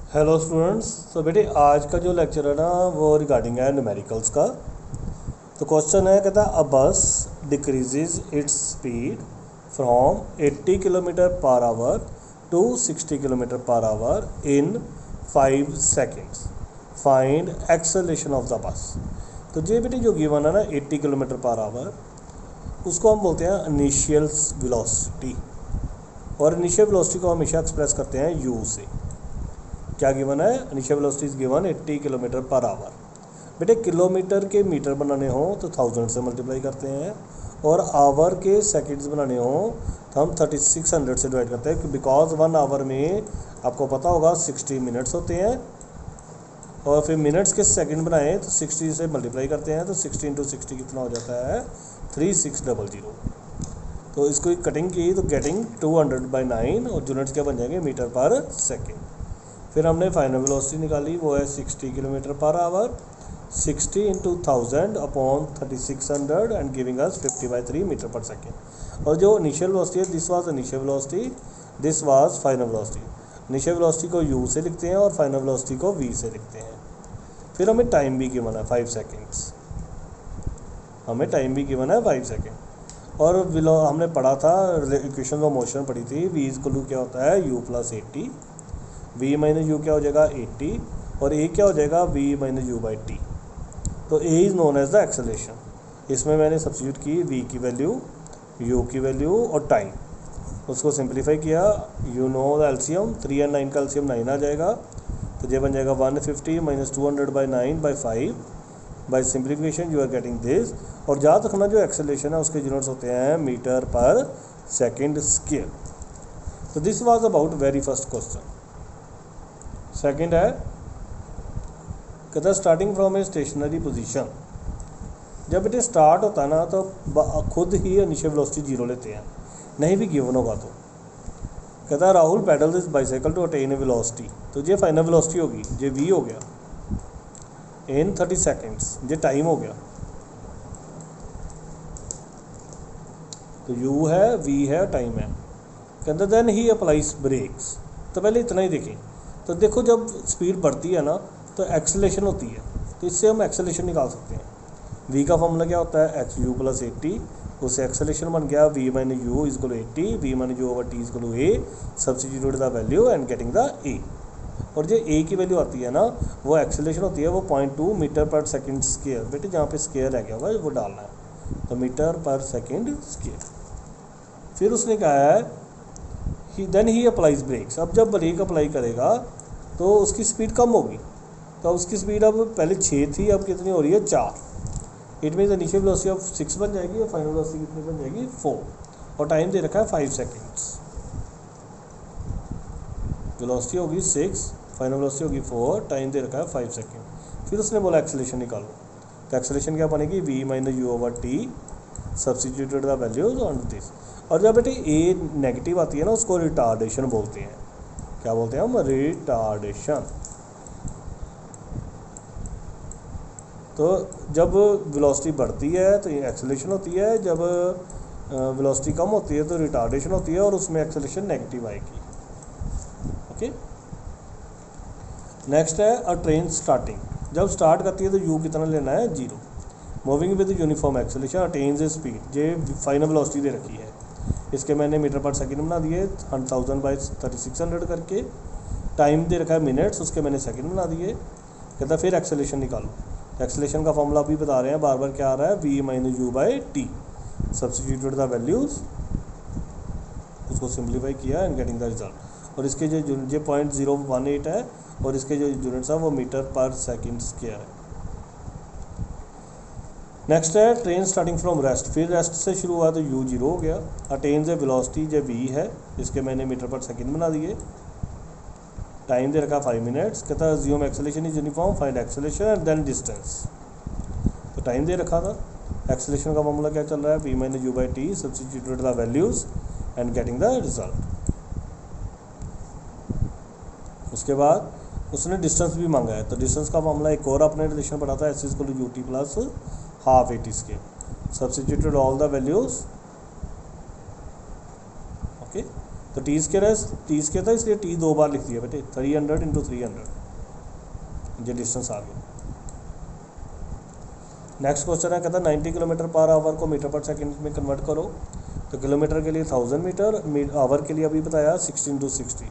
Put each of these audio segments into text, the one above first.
Hello students. तो बेटे आज का जो लेक्चर है ना वो रिगार्डिंग है न्यूमेरिकल्स का। तो क्वेश्चन है, कहता है a bus decreases its speed from 80 kilometre per hour to 60 kilometre per hour in 5 seconds, find acceleration of the bus. तो ये बेटे जो गिवन है ना 80 किलोमीटर पर आवर, उसको हम बोलते हैं इनिशियल वेलोसिटी। और इनिशियल वेलोसिटी को हमेशा एक्सप्रेस करते हैं यू से। क्या गिवन है? Initial velocity is given 80 kilometre per our. बेटे किलोमीटर के मीटर बनाने हो तो 1000 से मल्टीप्लाई करते हैं, और आवर के सेकंड्स बनाने हो तो हम 3600 से डिवाइड करते हैं, बिकॉज 1 आवर में आपको पता होगा 60 मिनट्स होते हैं। और फिर मिनट्स के सेकंड बनाए तो 60 से मल्टीप्लाई करते हैं, तो 60 इंटू 60 कितना हो जाता है? 3600। तो इसको कटिंग की तो गेटिंग 200/9, और यूनिट्स क्या बन जाएंगे? Metre per second. फिर हमने फाइनल वेलोसिटी निकाली, वो है 60 kilometre per hour. 60 into 1000 upon 3600 and giving us 50/3 metre per second. और जो इनिशियल वेलोसिटी है, this was initial velocity, this was final velocity. Initial velocity को u से लिखते हैं और फाइनल वेलोसिटी को v से लिखते हैं। फिर हमें टाइम भी गिवन है 5 सेकेंड्स। हमें टाइम भी गिवन है 5 सेकेंड। और हमने पढ़ा था, इक्वेशन ऑफ मोशन पढ़ी थी, v इक्वल टू क्या होता है? u + 80। v माइनस यू क्या हो जाएगा? 80। और a क्या हो जाएगा? v minus u/t। तो a is known as the acceleration. इसमें मैंने सब्स्टिट्यूट की v की वैल्यू, u की वैल्यू और टाइम, उसको सिंप्लीफाई किया। यू नो द एलसीएम, 3 और 9 का एलसीएम 9 आ जाएगा, तो ये बन जाएगा 150 minus 200/9/5। By simplification you are getting this. और याद रखना जो एक्सेलरेशन है उसके यूनिट्स होते हैं मीटर पर सेकेंड स्क्वायर। तो this was about very first question. Second है, कहता है starting from a stationary position. जब बेटे स्टार्ट होता है ना तो खुद ही इनिशियल वेलोसिटी 0 लेते हैं, नहीं भी गिवन होगा तो। कहता है Rahul pedal this bicycle to attain a velocity. तो ये फाइनल वेलोसिटी होगी, ये v हो गया इन 30 सेकेंड्स, ये टाइम हो गया। तो u है, v है, टाइम है। कहता देन ही अप्लाइज ब्रेक्स। तो पहले इतना ही देखें। तो देखो जब स्पीड बढ़ती है ना तो एक्सेलरेशन होती है, तो इससे हम एक्सेलरेशन निकाल सकते हैं। v का फॉर्मूला क्या होता है? u + 80। उससे एक्सेलरेशन बन गया v - u = 80, v - u/t = a। Substitute the value and getting the a। और जो a की वैल्यू आती है ना, वो एक्सेलरेशन होती है, वो 0.2 मीटर पर सेकेंड स्क्वायर। बेटे जहाँ पे स्क्वायर रह गया होगा वो डालना है, तो मीटर पर सेकेंड स्क्वायर। फिर उसने कहा है देन ही अप्लाइज ब्रेक्स। अब जब ब्रेक अप्लाई करेगा तो उसकी स्पीड कम होगी। तो उसकी स्पीड अब पहले 6 थी, अब कितनी हो रही है? 4। It means initial velocity of 6 बन जाएगी और फाइनल वेलोसिटी कितनी बन जाएगी? 4। और टाइम दे रखा है 5 सेकेंड्स। वेलोसिटी होगी 6, फाइनल वेलोसिटी होगी 4, टाइम दे रखा है 5 सेकेंड। फिर उसने बोला एक्सेलरेशन निकालो। तो एक्सेलरेशन क्या बनेगी? v - u/t। Substituted the values on this. और जब बेटे a नेगेटिव आती है ना, उसको रिटार्डेशन बोलते हैं। क्या बोलते हैं हम? रिटार्डेशन। तो जब वेलोसिटी बढ़ती है तो एक्सेलरेशन होती है, जब वेलोसिटी कम होती है तो रिटार्डेशन होती है, और उसमें एक्सेलरेशन नेगेटिव आएगी। ओके। नेक्स्ट है अ ट्रेन स्टार्टिंग। जब स्टार्ट करती है तो u कितना लेना है? 0। Moving with uniform acceleration attains A speed. ये फाइनल वेलोसिटी दे रखी है, इसके मैंने मीटर पर सेकेंड बना दिए 1000/3600 करके। टाइम दे रखा है मिनट्स, उसके मैंने सेकेंड बना दिए। कहता फिर एक्सेलरेशन निकालो। एक्सेलरेशन का फॉर्मूला भी बता रहे हैं, बार बार क्या आ रहा है? v - u/t। Substituted the values, उसको सिंप्लीफाई किया एंड गेटिंग द रिजल्ट। और इसके जो 0.018 है, और इसके जो यूनिट्स हैं वो मीटर पर सेकेंड स्क्वायर है। नेक्स्ट है ट्रेन स्टार्टिंग फ्रॉम रेस्ट। फिर रेस्ट से शुरू हुआ तो u 0 हो गया। अटेन्स ए वेलोसिटी, जो v है, इसके मैंने मीटर पर सेकेंड बना दिए। टाइम दे रखा 5 मिनट्स। कहता है assume acceleration is uniform, find acceleration and then distance. तो टाइम दे रखा था। एक्सेलरेशन का फॉर्मूला क्या चल रहा है? v - u/t। Substituted the values and getting the result. उसके बाद उसने डिस्टेंस भी मांगा है, तो डिस्टेंस का मामला एक और अपने रिलेशन पढ़ा था, s = ut + ½ AT²। Substituted all the values. Okay. तो टी स्केयर है, टी स्केयर था इसलिए टी 2 बार लिख दिया बेटे, 300 इंटू 300, ये डिस्टेंस आ गया। नेक्स्ट क्वेश्चन है, कहता है 90 किलोमीटर पर आवर को मीटर पर सेकंड में कन्वर्ट करो। तो किलोमीटर के लिए 1000 मीटर, आवर के लिए अभी बताया 60 इंटू 60।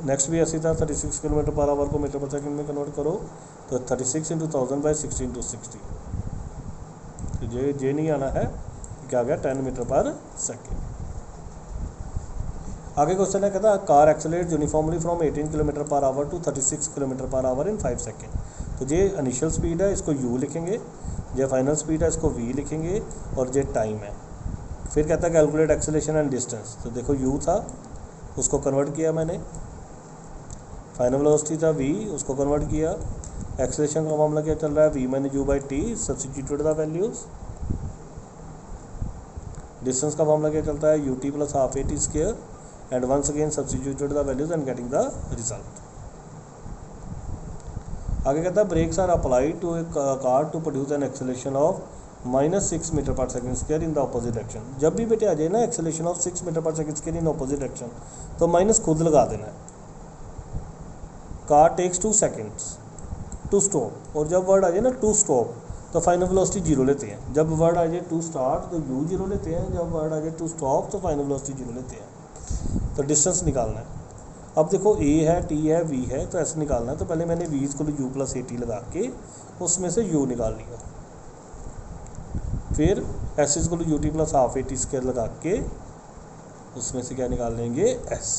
नेक्स्ट भी ऐसी था, 36 किलोमीटर पर आवर को मीटर पर सेकंड में कन्वर्ट करो। तो 36 इंटू 1000 बाई 60 इंटू 60। तो ये नहीं आना है, क्या आ गया 10 मीटर पर सेकंड। आगे क्वेश्चन है, कहता है car accelerate uniformly from 18 kilometre per hour to 36 kilometre per hour in 5 second. तो ये इनिशियल स्पीड है, इसको u लिखेंगे, ये फाइनल स्पीड है, इसको v लिखेंगे, और ये टाइम है। फिर कहता है कैलकुलेट एक्सेलेरेशन एंड डिस्टेंस। तो देखो u था, उसको कन्वर्ट किया मैंने, फाइनल वेलोसिटी था v, उसको कन्वर्ट किया। एक्सेलेरेशन का मामला क्या चल रहा है, v minus u by T, substituted the values. Distance का मामला क्या चलता है, ut plus half a t square, and once again substituted the values and getting the result। आगे कहता है brakes are applied to a car to produce an acceleration of -6 metre पर second square in the opposite direction। जब भी बेटे आ जाए ना acceleration of 6 metre पर second square in opposite direction, तो माइनस खुद लगा देना है। car takes 2 seconds to stop, और जब वर्ड आ जाए ना to stop, तो फाइनल वेलोसिटी 0 लेते हैं। जब वर्ड आ जाए to start तो u 0 लेते हैं, जब वर्ड आ जाए to stop तो फाइनल वेलोसिटी 0 लेते हैं। तो डिस्टेंस निकालना है। अब देखो a है, t है, v है, तो ऐसे निकालना है। तो पहले मैंने v को u प्लस ए टी लगा के उसमें से u निकाल लिया, फिर s को u t plus half a t square लगा के उसमें से क्या निकाल लेंगे, s।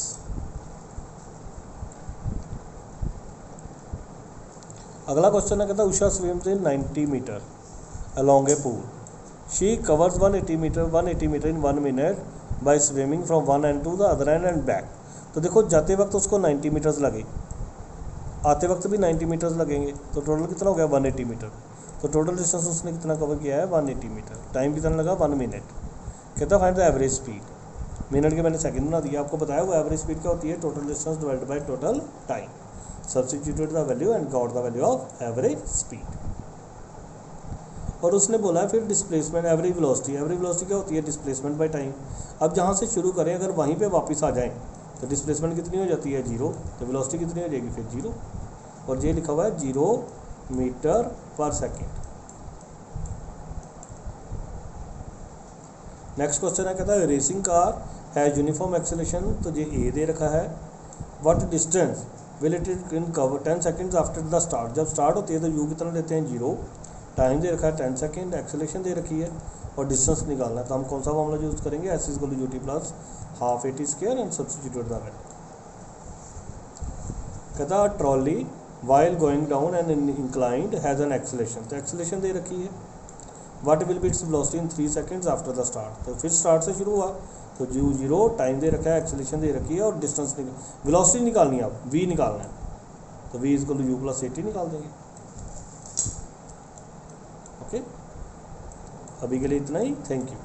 अगला क्वेश्चन है, कहता है Usha swims in 90 metre along a pool, she covers 180 metre in 1 minute by swimming from one end to the other end and back. तो देखो जाते वक्त उसको 90 मीटर्स लगे, आते वक्त भी 90 मीटर्स लगेंगे, तो टोटल कितना हो गया 180 मीटर। तो टोटल डिस्टेंस उसने कितना कवर किया है 180 मीटर। टाइम कितना लगा 1 मिनट। कहता find the average speed, minute के मैंने सेकंड बना दिया, आपको बताया वो एवरेज स्पीड क्या होती है, total distance divided by total time. Substituted the value and got the value of average speed. और उसने बोला है फिर डिस्प्लेसमेंट एवरेज वेलोसिटी क्या होती है, डिस्प्लेसमेंट बाय टाइम। अब जहाँ से शुरू करें अगर वहीं पे वापस आ जाएं तो डिस्प्लेसमेंट कितनी हो जाती है 0, तो वेलोसिटी कितनी हो जाएगी फिर 0, और ये लिखा हुआ है 0 metre per second. Next question है, कहता है racing car has uniform acceleration. तो ये ए दे रखा है, what distance will it in cover 10 seconds after the start. जब स्टार्ट होती है तो यू कितना लेते हैं 0, टाइम दे रखा है 10 सेकेंड, एक्सेलेरेशन दे रखी है, और डिस्टेंस निकालना है। तो हम कौन सा फॉर्मूला यूज़ करेंगे, s is equal to u t plus half a t square and substitute the value. कहता trolley while going down and inclined has an acceleration. तो एक्सेलेरेशन दे रखी है, what will be its velocity in 3 seconds after the start. तो फिर start से शुरू हुआ तो u 0, टाइम दे रखा है, एक्सेलेरेशन दे रखी है, और डिस्टेंस वेलोसिटी निकालनी है, आप v निकालना है, तो v is equal to u plus a t निकाल देंगे। ओके, अभी के लिए इतना ही, थैंक यू।